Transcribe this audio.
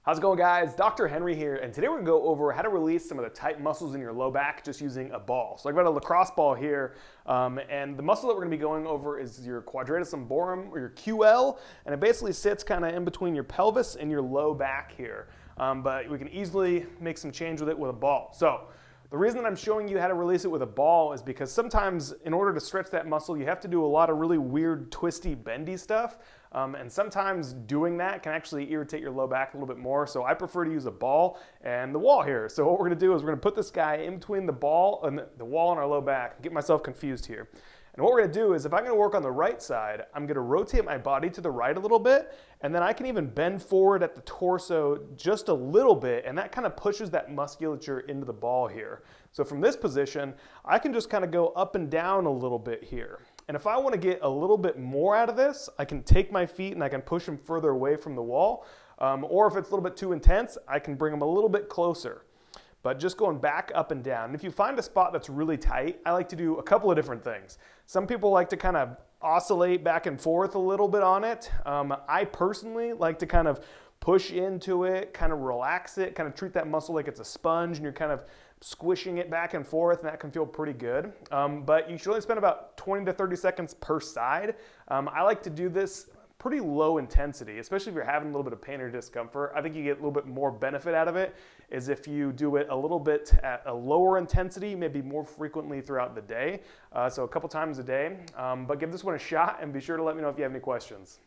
How's it going, guys? Dr. Henry here, and today we're gonna go over how to release some of the tight muscles in your low back just using a ball. So I've got a lacrosse ball here, and the muscle that we're gonna be going over is your quadratus lumborum, or your QL, and it basically sits kind of in between your pelvis and your low back here. But we can easily make some change with it with a ball. So the reason that I'm showing you how to release it with a ball is because sometimes in order to stretch that muscle, you have to do a lot of really weird, twisty, bendy stuff. And sometimes doing that can actually irritate your low back a little bit more. So I prefer to use a ball and the wall here. So what we're gonna do is we're gonna put this guy in between the ball and the wall and our low back. Get myself confused here. And what we're gonna do is if I'm gonna work on the right side, I'm gonna rotate my body to the right a little bit, and then I can even bend forward at the torso just a little bit, and that kind of pushes that musculature into the ball here. So from this position, I can just kind of go up and down a little bit here. And if I want to get a little bit more out of this, I can take my feet and I can push them further away from the wall. Or if it's a little bit too intense, I can bring them a little bit closer. But just going back up and down. And if you find a spot that's really tight, I like to do a couple of different things. Some people like to kind of oscillate back and forth a little bit on it. I personally like to kind of push into it, kind of relax it, kind of treat that muscle like it's a sponge and you're kind of squishing it back and forth, and that can feel pretty good. But you should only spend about 20 to 30 seconds per side. I like to do this pretty low intensity, especially if you're having a little bit of pain or discomfort. I think you get a little bit more benefit out of it is if you do it a little bit at a lower intensity, maybe more frequently throughout the day. So a couple times a day. But give this one a shot and be sure to let me know if you have any questions.